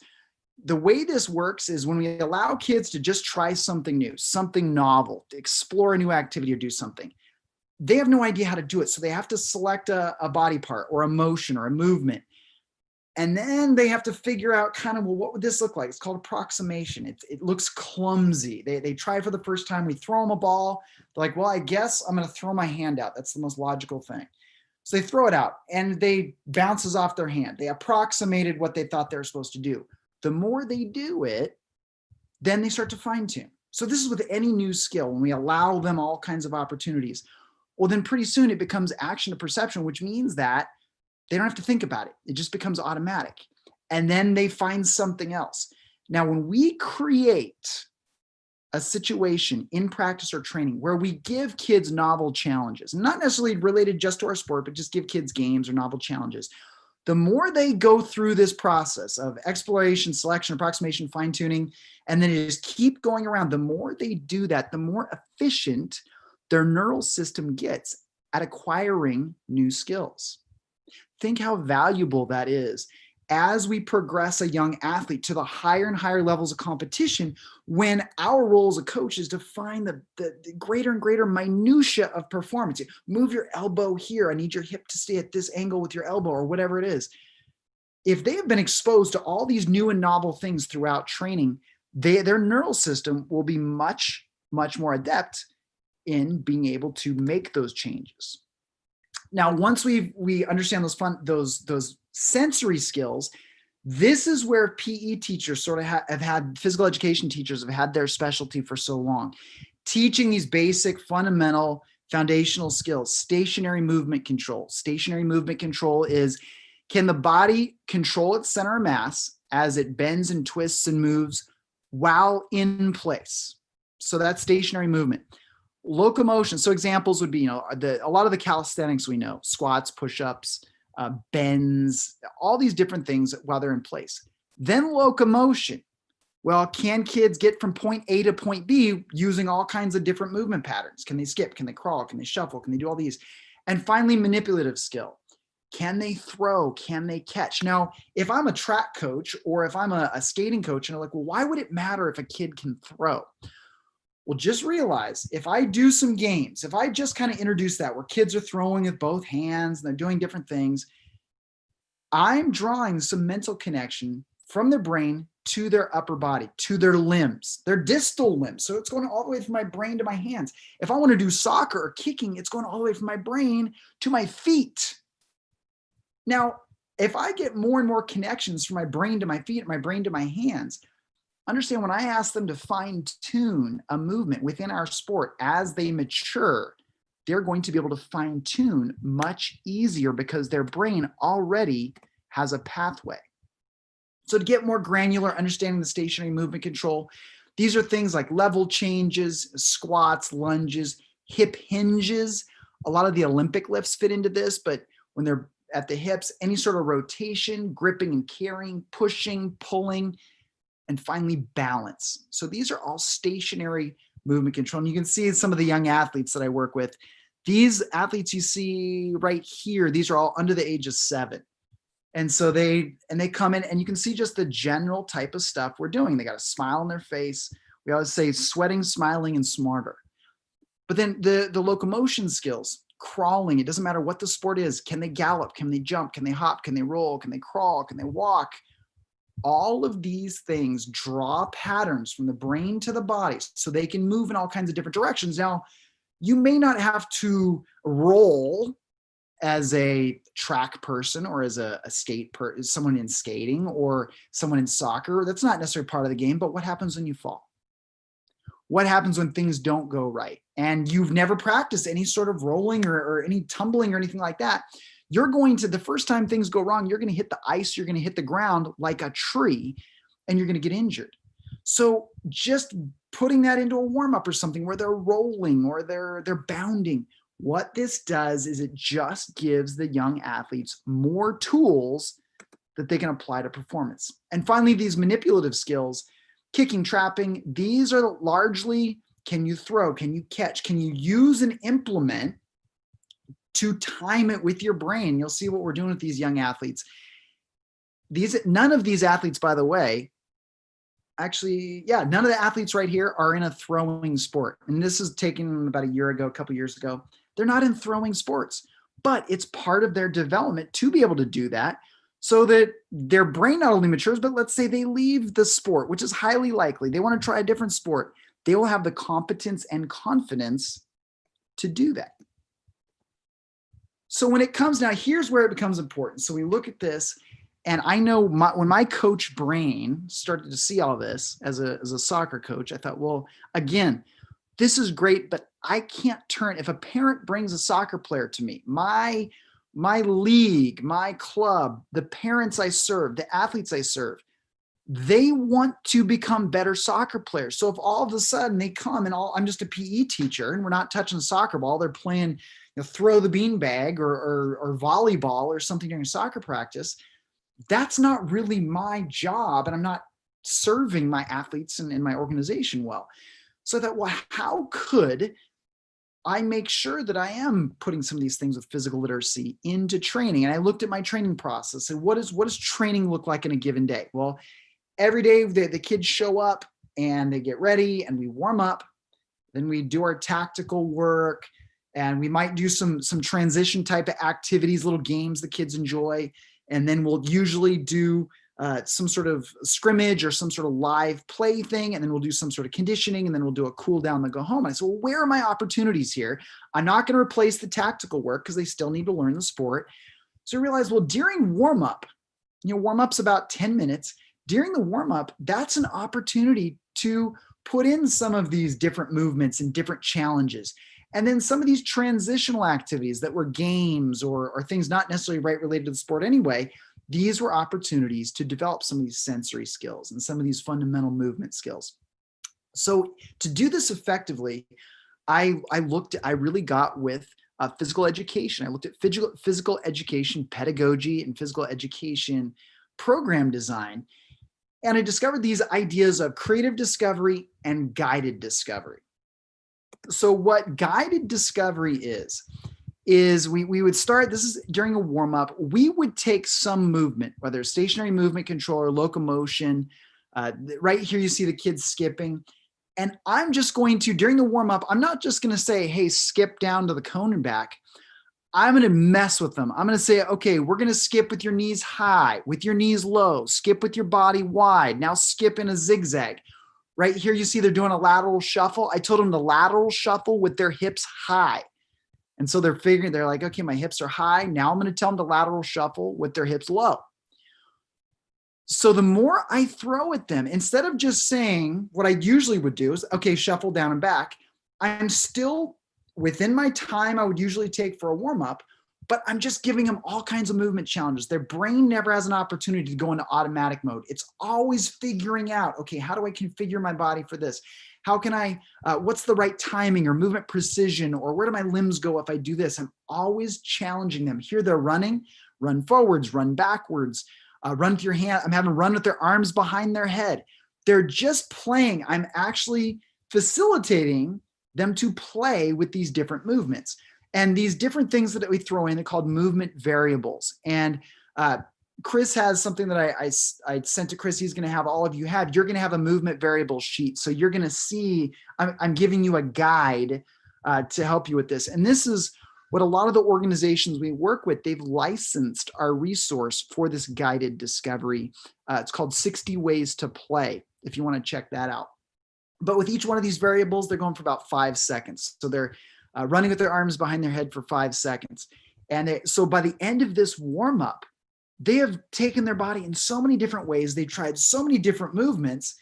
the way this works is when we allow kids to just try something new, something novel, to explore a new activity or do something, they have no idea how to do it. So they have to select a body part or a motion or a movement. And then they have to figure out kind of, well, what would this look like? It's called approximation. It looks clumsy. They try for the first time. We throw them a ball. They're like, well, I guess I'm going to throw my hand out. That's the most logical thing. So they throw it out and they bounces off their hand. They approximated what they thought they were supposed to do. The more they do it, then they start to fine tune. So this is with any new skill, when we allow them all kinds of opportunities, well, then pretty soon it becomes action to perception, which means that they don't have to think about it. It just becomes automatic. And then they find something else. Now, when we create a situation in practice or training where we give kids novel challenges, not necessarily related just to our sport, but just give kids games or novel challenges, the more they go through this process of exploration, selection, approximation, fine-tuning, and then just keep going around, the more they do that, the more efficient their neural system gets at acquiring new skills. Think how valuable that is as we progress a young athlete to the higher and higher levels of competition, when our role as a coach is to find the greater and greater minutia of performance. Move your elbow here. I need your hip to stay at this angle with your elbow, or whatever it is. If they have been exposed to all these new and novel things throughout training, their neural system will be much, much more adept in being able to make those changes. Now, once we understand those sensory skills, this is where PE teachers sort of have had, physical education teachers have had their specialty for so long, teaching these basic, fundamental, foundational skills. Stationary movement control. Stationary movement control is, can the body control its center of mass as it bends and twists and moves while in place? So that's stationary movement. Locomotion. So examples would be, a lot of the calisthenics we know, squats, push-ups, bends, all these different things while they're in place. Then locomotion. Well, can kids get from point A to point B using all kinds of different movement patterns? Can they skip? Can they crawl? Can they shuffle? Can they do all these? And finally, manipulative skill. Can they throw? Can they catch? Now, if I'm a track coach or if I'm a skating coach and I'm like, well, why would it matter if a kid can throw? Well, just realize if I do some games, if I just kind of introduce that where kids are throwing with both hands and they're doing different things, I'm drawing some mental connection from their brain to their upper body, to their limbs, their distal limbs. So it's going all the way from my brain to my hands. If I want to do soccer or kicking, it's going all the way from my brain to my feet. Now, if I get more and more connections from my brain to my feet, my brain to my hands, understand when I ask them to fine tune a movement within our sport as they mature, they're going to be able to fine tune much easier because their brain already has a pathway. So to get more granular, understanding the stationary movement control, these are things like level changes, squats, lunges, hip hinges. A lot of the Olympic lifts fit into this, but when they're at the hips, any sort of rotation, gripping and carrying, pushing, pulling, and finally balance. So these are all stationary movement control. And you can see some of the young athletes that I work with. These athletes you see right here, these are all under the age of 7. And so they come in and you can see just the general type of stuff we're doing. They got a smile on their face. We always say sweating, smiling, and smarter. But then the locomotion skills, crawling, it doesn't matter what the sport is. Can they gallop? Can they jump? Can they hop? Can they roll? Can they crawl? Can they walk? All of these things draw patterns from the brain to the body so they can move in all kinds of different directions. Now, you may not have to roll as a track person or as a someone in skating or someone in soccer. That's not necessarily part of the game, but what happens when you fall? What happens when things don't go right? And you've never practiced any sort of rolling or any tumbling or anything like that. You're going to, the first time things go wrong, you're going to hit the ice, you're going to hit the ground like a tree, and you're going to get injured. So just putting that into a warm-up or something where they're rolling or they're bounding, what this does is it just gives the young athletes more tools that they can apply to performance. And finally, these manipulative skills, kicking, trapping, these are largely, can you throw, can you catch, can you use an implement to time it with your brain? You'll see what we're doing with these young athletes. None of these athletes, by the way, actually, yeah, none of the athletes right here are in a throwing sport. And this is taken about a year ago, a couple years ago. They're not in throwing sports, but it's part of their development to be able to do that so that their brain not only matures, but let's say they leave the sport, which is highly likely. They want to try a different sport. They will have the competence and confidence to do that. So when it comes now, here's where it becomes important. So we look at this, and I know when my coach brain started to see all this as a soccer coach, I thought, well, again, this is great, but I can't turn, if a parent brings a soccer player to me, my league, my club, the parents I serve, the athletes I serve, they want to become better soccer players. So if all of a sudden they come and I'm just a PE teacher and we're not touching the soccer ball, they're playing, throw the beanbag or volleyball or something during soccer practice, that's not really my job. And I'm not serving my athletes and my organization well. So I thought, well, how could I make sure that I am putting some of these things with physical literacy into training? And I looked at my training process and what does training look like in a given day? Well, every day the kids show up and they get ready and we warm up. Then we do our tactical work and we might do some transition type of activities, little games the kids enjoy. And then we'll usually do some sort of scrimmage or some sort of live play thing. And then we'll do some sort of conditioning and then we'll do a cool down and go home. And I said, well, where are my opportunities here? I'm not going to replace the tactical work because they still need to learn the sport. So I realized, well, during warm-up, warm-up's about 10 minutes. During the warm-up, that's an opportunity to put in some of these different movements and different challenges. And then some of these transitional activities that were games or things not necessarily related to the sport anyway, these were opportunities to develop some of these sensory skills and some of these fundamental movement skills. So to do this effectively, I really got with physical education. I looked at physical education pedagogy and physical education program design. And I discovered these ideas of creative discovery and guided discovery. So what guided discovery is is we would start, this is during a warm up, we would take some movement, whether it's stationary movement control or locomotion. Right here, you see the kids skipping. And I'm just going to, during the warm up, I'm not just going to say, hey, skip down to the cone and back. I'm going to mess with them. I'm going to say, okay, we're going to skip with your knees high, with your knees low, skip with your body wide. Now skip in a zigzag. Right here, you see they're doing a lateral shuffle. I told them to lateral shuffle with their hips high. And so they're like, okay, my hips are high. Now I'm going to tell them to lateral shuffle with their hips low. So the more I throw at them, instead of just saying what I usually would do is, okay, shuffle down and back, I'm still within my time I would usually take for a warm up, but I'm just giving them all kinds of movement challenges. Their brain never has an opportunity to go into automatic mode. It's always figuring out, okay, how do I configure my body for this? How can I, what's the right timing or movement precision, or where do my limbs go if I do this? I'm always challenging them. Here they're running, run forwards, run backwards, run with your hand. I'm having them run with their arms behind their head. They're just playing. I'm actually facilitating them to play with these different movements. And these different things that we throw in are called movement variables. And Chris has something that I sent to Chris. He's going to have all of you have. You're going to have a movement variable sheet. So you're going to see, I'm giving you a guide to help you with this. And this is what a lot of the organizations we work with, they've licensed our resource for this guided discovery. It's called 60 Ways to Play, if you want to check that out. But with each one of these variables, they're going for about 5 seconds. So they're running with their arms behind their head for 5 seconds. And so by the end of this warm up, they have taken their body in so many different ways. They've tried so many different movements.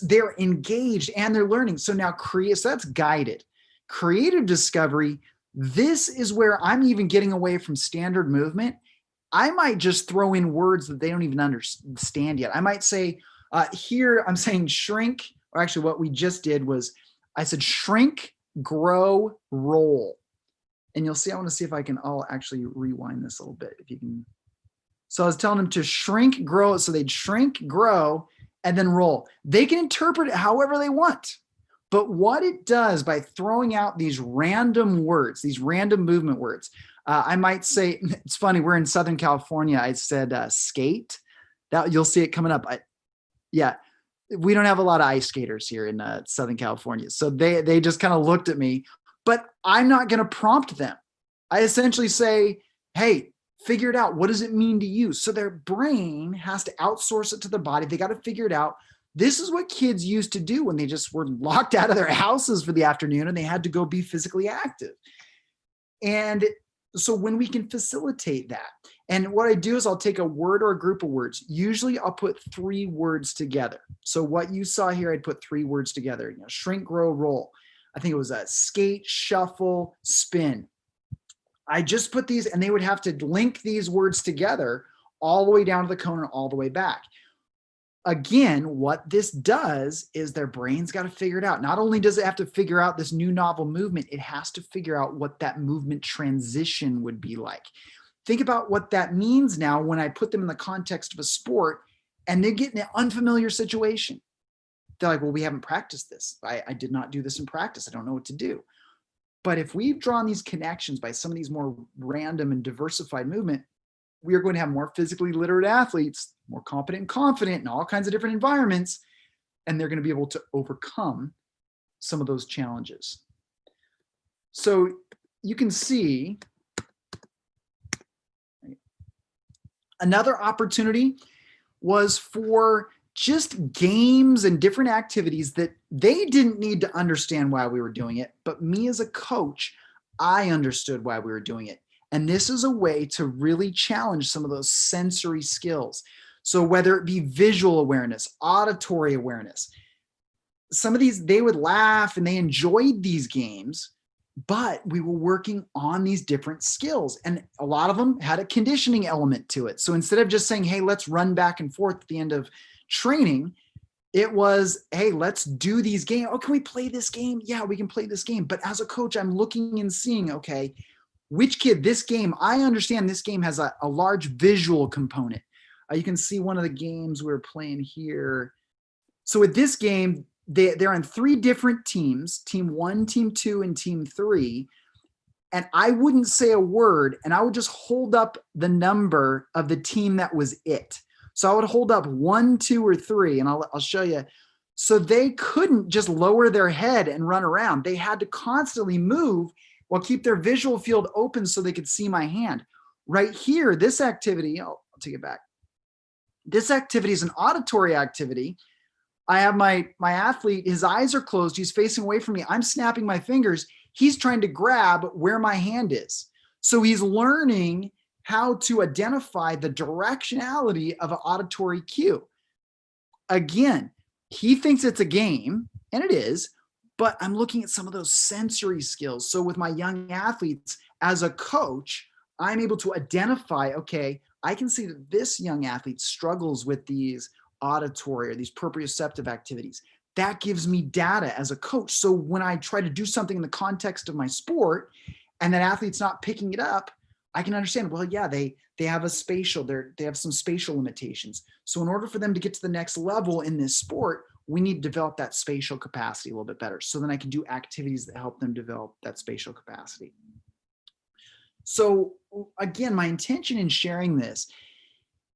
They're engaged and they're learning. So now so that's guided. Creative discovery, this is where I'm even getting away from standard movement. I might just throw in words that they don't even understand yet. I might say, here I'm saying shrink, or actually what we just did was I said shrink, grow, roll. And you'll see, I want to see if I'll actually rewind this a little bit. If you can. So I was telling them to shrink, grow. So they'd shrink, grow, and then roll. They can interpret it however they want. But what it does by throwing out these random words, these random movement words, I might say, it's funny, we're in Southern California. I said skate. That you'll see it coming up. Yeah, we don't have a lot of ice skaters here in Southern California. So they just kind of looked at me, but I'm not going to prompt them. I essentially say, hey, figure it out. What does it mean to you? So their brain has to outsource it to their body. They got to figure it out. This is what kids used to do when they just were locked out of their houses for the afternoon and they had to go be physically active. And so when we can facilitate that, and what I do is I'll take a word or a group of words. Usually I'll put 3 words together. So what you saw here, I'd put 3 words together, shrink, grow, roll. I think it was a skate, shuffle, spin. I just put these, and they would have to link these words together all the way down to the cone and all the way back. Again, what this does is their brain's got to figure it out. Not only does it have to figure out this new novel movement, it has to figure out what that movement transition would be like. Think about what that means now when I put them in the context of a sport and they get in an unfamiliar situation. They're like, well, we haven't practiced this. I did not do this in practice. I don't know what to do. But if we've drawn these connections by some of these more random and diversified movement, we are going to have more physically literate athletes, more competent and confident in all kinds of different environments, and they're going to be able to overcome some of those challenges. So you can see another opportunity was for just games and different activities that they didn't need to understand why we were doing it, but me as a coach, I understood why we were doing it. And this is a way to really challenge some of those sensory skills. So whether it be visual awareness, auditory awareness, some of these, they would laugh and they enjoyed these games, but we were working on these different skills. And a lot of them had a conditioning element to it. So instead of just saying, hey, let's run back and forth at the end of training, it was, hey, let's do these games. Oh, can we play this game? Yeah, we can play this game. But as a coach, I'm looking and seeing, okay, which kid, this game, I understand this game has a large visual component. You can see one of the games we're playing here. So with this game, they're on 3 different teams, team 1, team 2, and team 3. and I wouldn't say a word, and I would just hold up the number of the team that was it. So I would hold up 1, 2, or 3, and I'll show you. So they couldn't just lower their head and run around. They had to constantly move while keep their visual field open so they could see my hand. Right here, this activity, I'll take it back. This activity is an auditory activity. I have my athlete, his eyes are closed. He's facing away from me. I'm snapping my fingers. He's trying to grab where my hand is. So he's learning how to identify the directionality of an auditory cue. Again, he thinks it's a game, and it is, but I'm looking at some of those sensory skills. So with my young athletes, as a coach, I'm able to identify, okay, I can see that this young athlete struggles with these auditory or these proprioceptive activities. That gives me data as a coach. So when I try to do something in the context of my sport and that athlete's not picking it up, I can understand, well, yeah, they have a spatial, they have some spatial limitations. So in order for them to get to the next level in this sport, we need to develop that spatial capacity a little bit better. So then I can do activities that help them develop that spatial capacity. So again, my intention in sharing this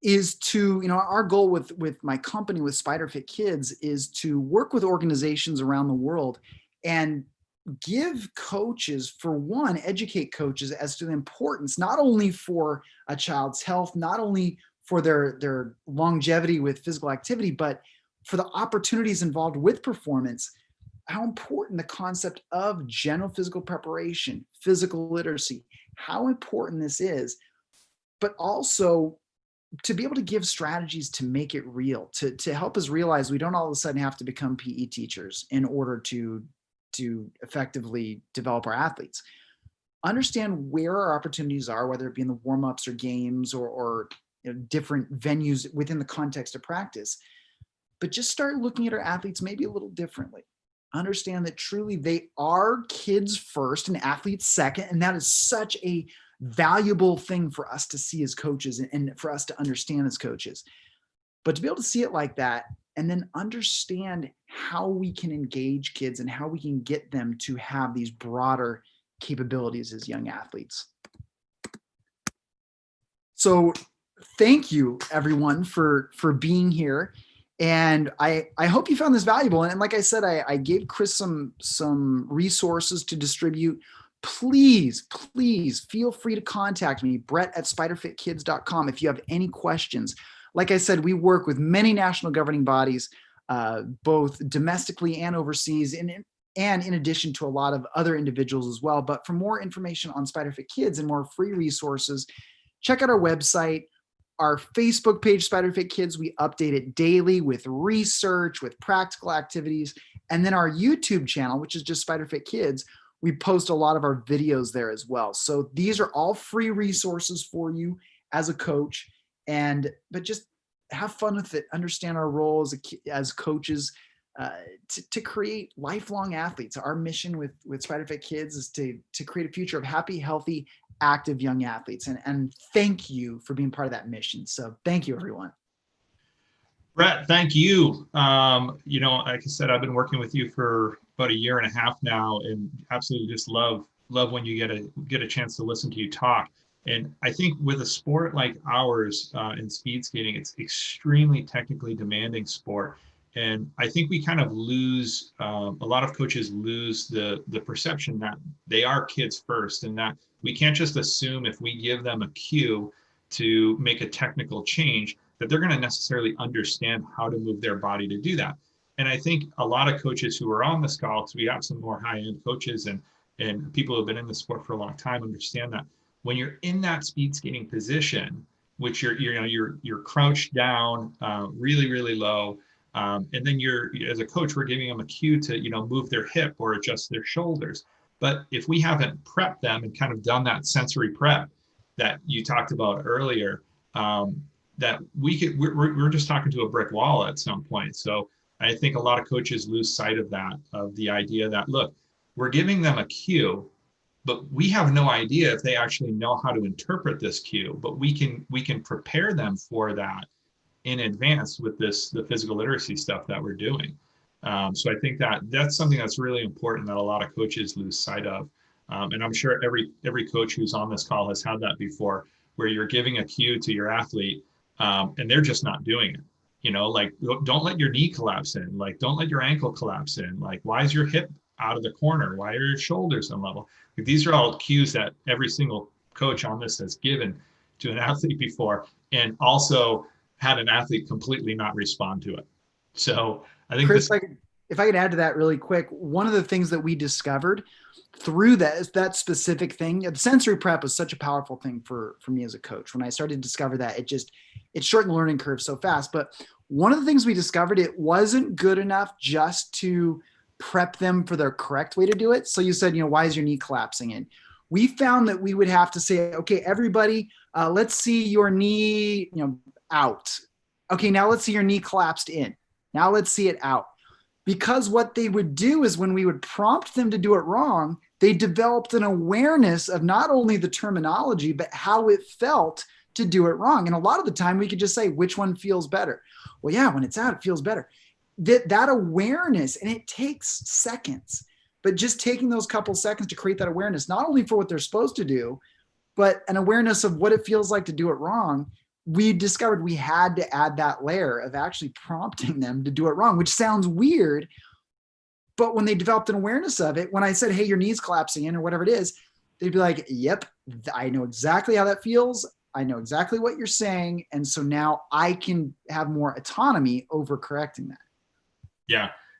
is to, our goal with my company, with SpiderFit Kids, is to work with organizations around the world and give coaches, for one, educate coaches as to the importance, not only for a child's health, not only for their longevity with physical activity, but for the opportunities involved with performance, how important the concept of general physical preparation, physical literacy, how important this is, but also to be able to give strategies to make it real, to help us realize we don't all of a sudden have to become PE teachers in order to effectively develop our athletes. Understand where our opportunities are, whether it be in the warm-ups or games or different venues within the context of practice, but just start looking at our athletes maybe a little differently. Understand that truly they are kids first and athletes second, and that is such a valuable thing for us to see as coaches and for us to understand as coaches. But to be able to see it like that and then understand how we can engage kids and how we can get them to have these broader capabilities as young athletes. So thank you everyone for being here. And I hope you found this valuable. And like I said, I gave Chris some resources to distribute. Please feel free to contact me, Brett@spiderfitkids.com, if you have any questions. Like I said, we work with many national governing bodies, both domestically and overseas, and in addition to a lot of other individuals as well. But for more information on SpiderFit Kids and more free resources, check out our website, our Facebook page, SpiderFit Kids. We update it daily with research, with practical activities. And then our YouTube channel, which is just SpiderFit Kids, we post a lot of our videos there as well. So these are all free resources for you as a coach. But just have fun with it. Understand our role as coaches to create lifelong athletes. Our mission with SpiderFit Kids is to create a future of happy, healthy, active young athletes. And thank you for being part of that mission. So thank you, everyone. Brett, thank you. Like I said, I've been working with you for about 1.5 years now, and absolutely just love when you get a chance to listen to you talk. And I think with a sport like ours in speed skating, it's extremely technically demanding sport. And I think we kind of lose, a lot of coaches lose the perception that they are kids first, and that we can't just assume if we give them a cue to make a technical change that they're going to necessarily understand how to move their body to do that. And I think a lot of coaches who are on this call, because we have some more high-end coaches and people who have been in the sport for a long time, understand that when you're in that speed skating position, which you're crouched down really, really low, and then as a coach, we're giving them a cue to move their hip or adjust their shoulders. But if we haven't prepped them and kind of done that sensory prep that you talked about earlier, that we're just talking to a brick wall at some point. So I think a lot of coaches lose sight of that, of the idea that, look, we're giving them a cue, but we have no idea if they actually know how to interpret this cue, but we can prepare them for that in advance with the physical literacy stuff that we're doing. So I think that's something that's really important that a lot of coaches lose sight of. And I'm sure every coach who's on this call has had that before, where you're giving a cue to your athlete and they're just not doing it. Like, don't let your knee collapse in. Like, don't let your ankle collapse in. Like, why is your hip out of the corner? Why are your shoulders unlevel? Like, these are all cues that every single coach on this has given to an athlete before, and also had an athlete completely not respond to it. So I think Chris, this. if I could add to that really quick, one of the things that we discovered through that specific thing, the sensory prep was such a powerful thing for me as a coach. When I started to discover that, it shortened the learning curve so fast. But one of the things we discovered, it wasn't good enough just to prep them for the correct way to do it. So you said, why is your knee collapsing in? We found that we would have to say, okay, everybody, let's see your knee, out. Okay, now let's see your knee collapsed in. Now let's see it out. Because what they would do is when we would prompt them to do it wrong, they developed an awareness of not only the terminology, but how it felt to do it wrong. And a lot of the time we could just say, which one feels better? Well, yeah, when it's out, it feels better. That awareness, and it takes seconds, but just taking those couple seconds to create that awareness, not only for what they're supposed to do, but an awareness of what it feels like to do it wrong. We discovered we had to add that layer of actually prompting them to do it wrong, which sounds weird. But when they developed an awareness of it, when I said, hey, your knee's collapsing in or whatever it is, they'd be like, yep, I know exactly how that feels. I know exactly what you're saying. And so now I can have more autonomy over correcting that.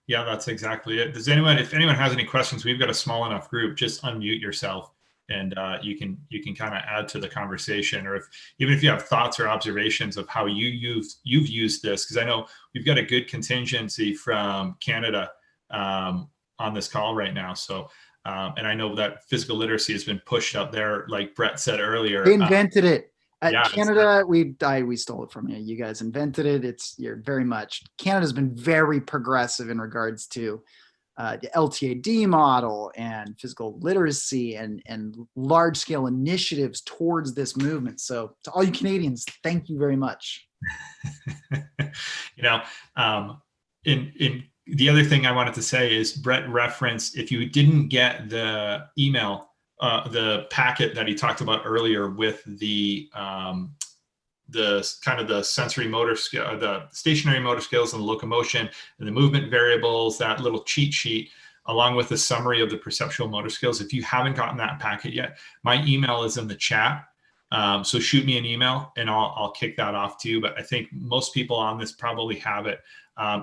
Yeah, that's exactly it. If anyone has any questions, we've got a small enough group, just unmute yourself. And you can kind of add to the conversation, or even if you have thoughts or observations of how you've used this, because I know we've got a good contingency from Canada on this call right now. So and I know that physical literacy has been pushed up there, like Brett said earlier. They invented it. Yeah, Canada, we stole it from you. You guys invented it. You're very much. Canada's been very progressive in regards to the LTAD model and physical literacy and large scale initiatives towards this movement. So to all you Canadians, thank you very much. In the other thing I wanted to say is Brett referenced, if you didn't get the email, the packet that he talked about earlier with the kind of the sensory motor skill, the stationary motor skills and the locomotion and the movement variables, that little cheat sheet, along with the summary of the perceptual motor skills. If you haven't gotten that packet yet, my email is in the chat. So shoot me an email and I'll kick that off to you. But I think most people on this probably have it.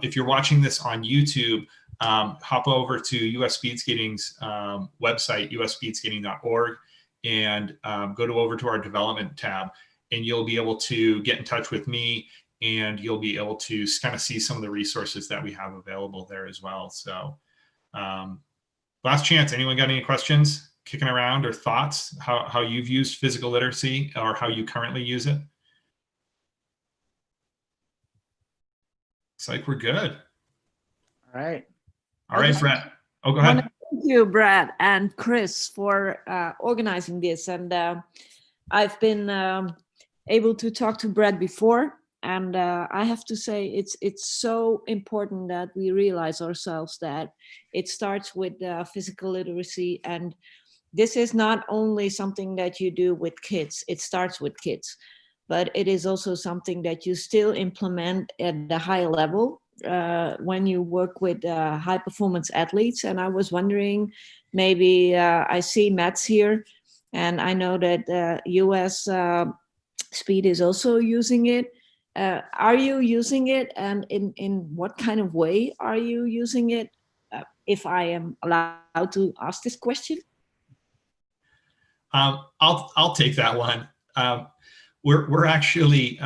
If you're watching this on YouTube, hop over to US Speed Skating's website, usspeedskating.org, and go over to our development tab. And you'll be able to get in touch with me, and you'll be able to kind of see some of the resources that we have available there as well. So last chance, anyone got any questions kicking around or thoughts, how you've used physical literacy or how you currently use it? Looks like we're good. All right. All right, Brett. Oh, go ahead. Thank you, Brad and Chris, for organizing this. And I've been able to talk to Brad before, and I have to say it's so important that we realize ourselves that it starts with physical literacy, and this is not only something that you do with kids. It starts with kids, but it is also something that you still implement at the high level when you work with high performance athletes. And I was wondering, maybe I see Matt's here, and I know that US Speed is also using it. Are you using it, and in what kind of way are you using it? If I am allowed to ask this question. I'll take that one. We're actually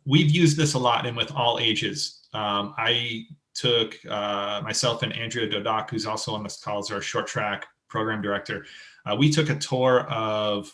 we've used this a lot and with all ages. I took myself and Andrea Dodak, who's also on this call, as our short track program director. We took a tour of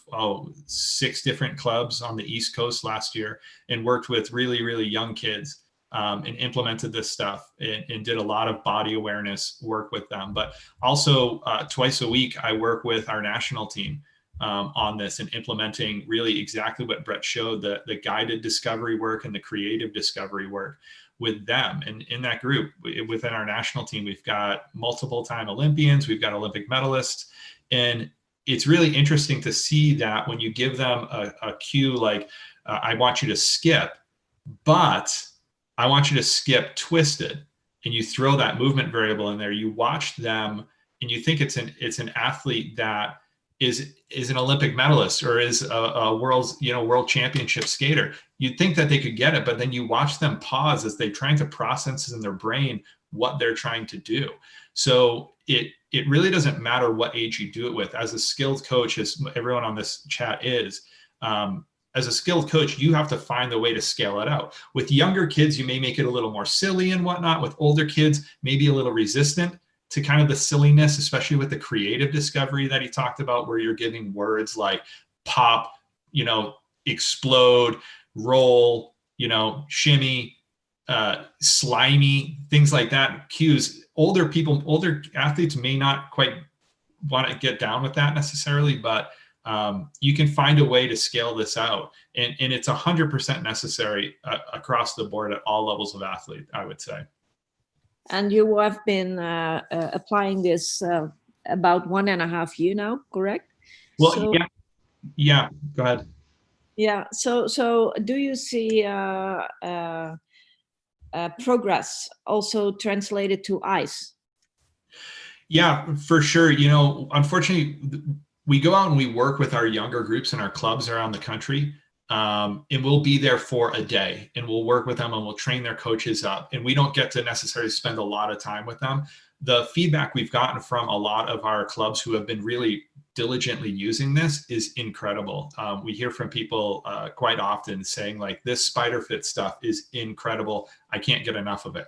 6 different clubs on the East Coast last year and worked with really, really young kids and implemented this stuff and did a lot of body awareness work with them. But also twice a week, I work with our national team on this and implementing really exactly what Brett showed, the guided discovery work and the creative discovery work with them. And in that group, within our national team, we've got multiple time Olympians, we've got Olympic medalists, and it's really interesting to see that when you give them a cue like, I want you to skip, but I want you to skip twisted, and you throw that movement variable in there, you watch them and you think it's an athlete that is an Olympic medalist or is a world championship skater. You'd think that they could get it, but then you watch them pause as they're trying to process in their brain what they're trying to do. So it really doesn't matter what age you do it with. As a skilled coach, as everyone on this chat is, as a skilled coach, you have to find the way to scale it out. With younger kids, you may make it a little more silly and whatnot. With older kids, maybe a little resistant to kind of the silliness, especially with the creative discovery that he talked about, where you're giving words like pop, explode, roll, shimmy, slimy, things like that, cues. Older athletes may not quite want to get down with that necessarily, but you can find a way to scale this out. And it's 100% necessary across the board at all levels of athlete, I would say. And you have been applying this about 1.5 years now, correct? Well, so, yeah, go ahead. Yeah, so do you see progress also translated to ice? Yeah, for sure. Unfortunately, we go out and we work with our younger groups and our clubs around the country. And we'll be there for a day and we'll work with them and we'll train their coaches up. And we don't get to necessarily spend a lot of time with them. The feedback we've gotten from a lot of our clubs who have been really diligently using this is incredible. We hear from people quite often saying like, this spider fit stuff is incredible. I can't get enough of it.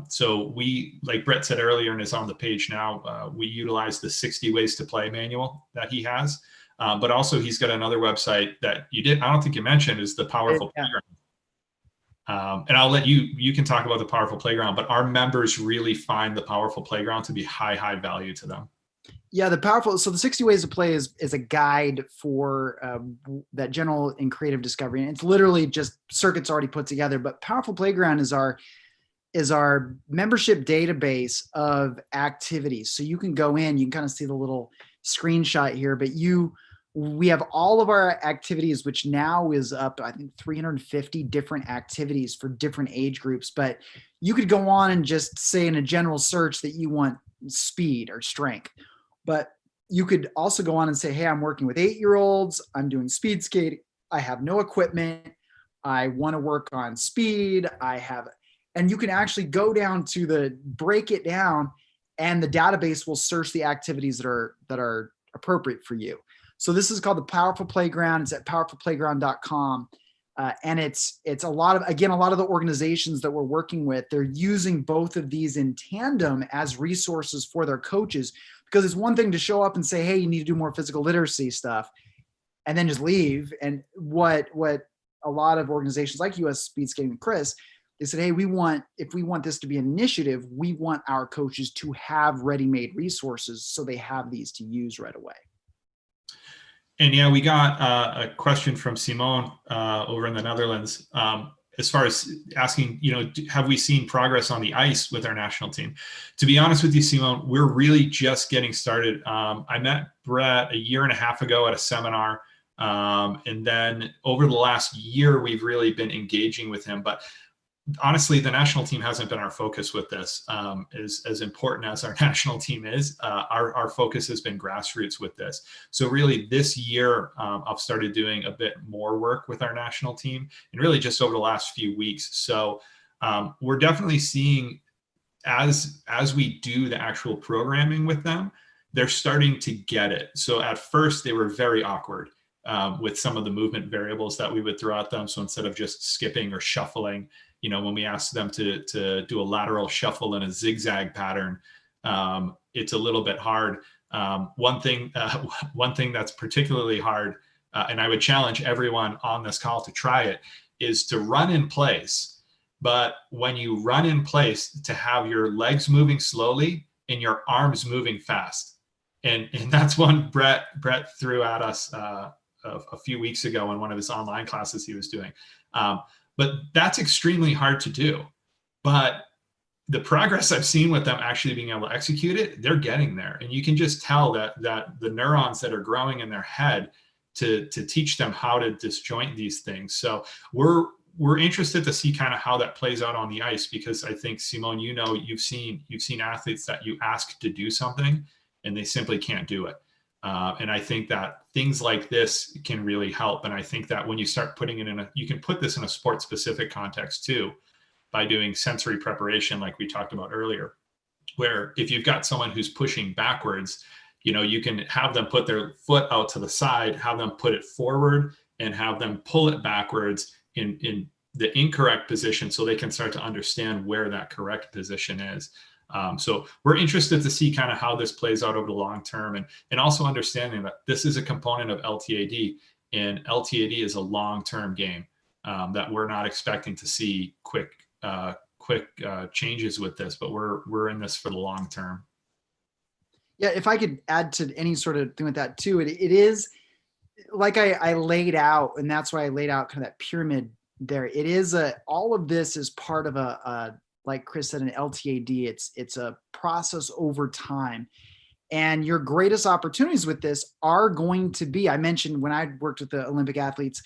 So we, like Brett said earlier and is on the page now, we utilize the 60 ways to play manual that he has. But also he's got another website that I don't think you mentioned, is the Powerful Playground. And I'll let you can talk about the Powerful Playground, but our members really find the Powerful Playground to be high value to them. Yeah, so the 60 ways to play is a guide for that general and creative discovery. And it's literally just circuits already put together, but Powerful Playground is our membership database of activities. So you can go in, you can kind of see the little screenshot here, but we have all of our activities, which now is up, I think, 350 different activities for different age groups. But you could go on and just say in a general search that you want speed or strength. But you could also go on and say, hey, I'm working with 8-year-olds. I'm doing speed skating. I have no equipment. I want to work on speed. And you can actually go down to break it down, and the database will search the activities that are appropriate for you. So this is called the Powerful Playground. It's at powerfulplayground.com. And it's a lot of the organizations that we're working with, they're using both of these in tandem as resources for their coaches, because it's one thing to show up and say, hey, you need to do more physical literacy stuff and then just leave. And what a lot of organizations like US Speed Skating and Chris, they said, hey, if we want this to be an initiative, we want our coaches to have ready-made resources so they have these to use right away. And yeah, we got a question from Simone over in the Netherlands, as far as asking, have we seen progress on the ice with our national team? To be honest with you, Simone, we're really just getting started. I met Brett 1.5 years ago at a seminar. And then over the last year, we've really been engaging with him. But honestly, the national team hasn't been our focus with this. As important as our national team is, our focus has been grassroots with this. So really this year, I've started doing a bit more work with our national team, and really just over the last few weeks. So we're definitely seeing as we do the actual programming with them, they're starting to get it. So at first they were very awkward with some of the movement variables that we would throw at them. So instead of just skipping or shuffling, when we ask them to do a lateral shuffle in a zigzag pattern, it's a little bit hard. One thing that's particularly hard, and I would challenge everyone on this call to try it, is to run in place. But when you run in place, to have your legs moving slowly and your arms moving fast. And that's one Brett threw at us a few weeks ago in one of his online classes he was doing. But that's extremely hard to do. But the progress I've seen with them actually being able to execute it, they're getting there. And you can just tell that the neurons that are growing in their head to teach them how to disjoint these things. So we're interested to see kind of how that plays out on the ice, because I think, Simone, you know, you've seen athletes that you ask to do something and they simply can't do it. And I think that things like this can really help. And I think that when you start putting it you can put this in a sport specific context too, by doing sensory preparation, like we talked about earlier, where if you've got someone who's pushing backwards, you know, you can have them put their foot out to the side, have them put it forward, and have them pull it backwards in the incorrect position, so they can start to understand where that correct position is. So we're interested to see kind of how this plays out over the long term, and also understanding that this is a component of LTAD, and LTAD is a long-term game, that we're not expecting to see quick changes with this, but we're in this for the long term. Yeah, if I could add to any sort of thing with that too, it is like I laid out, and that's why I laid out kind of that pyramid there. It is all of this is part of a like Chris said, an LTAD. It's a process over time. And your greatest opportunities with this are going to be, I mentioned when I worked with the Olympic athletes,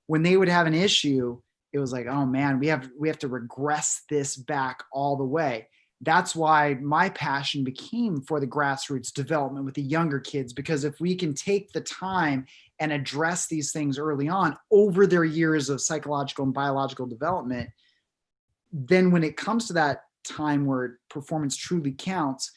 when they would have an issue, it was like, oh man, we have to regress this back all the way. That's why my passion became for the grassroots development with the younger kids, because if we can take the time and address these things early on over their years of psychological and biological development, then when it comes to that time where performance truly counts,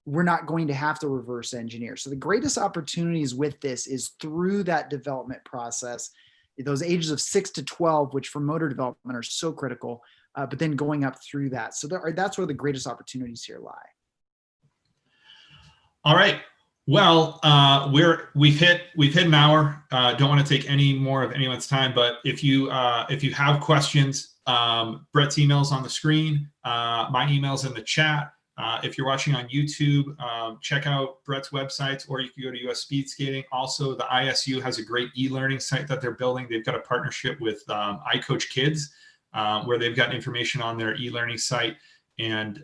we're not going to have to reverse engineer. So the greatest opportunities with this is through that development process, those ages of 6 to 12, which for motor development are so critical, but then going up through that. So that's where the greatest opportunities here lie. All right. Well, we've hit an hour. Don't want to take any more of anyone's time, but if you have questions, Brett's email's on the screen. My email's in the chat. If you're watching on YouTube, check out Brett's websites, or you can go to US Speed Skating. Also, the ISU has a great e-learning site that they're building. They've got a partnership with iCoach Kids, where they've got information on their e-learning site. And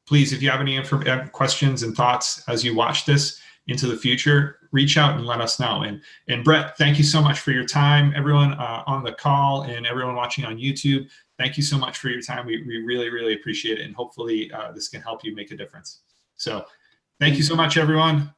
please, if you have any questions and thoughts as you watch this into the future, reach out and let us know. And Brett, thank you so much for your time. Everyone on the call and everyone watching on YouTube, thank you so much for your time. We really, really appreciate it. And hopefully this can help you make a difference. So thank you so much, everyone.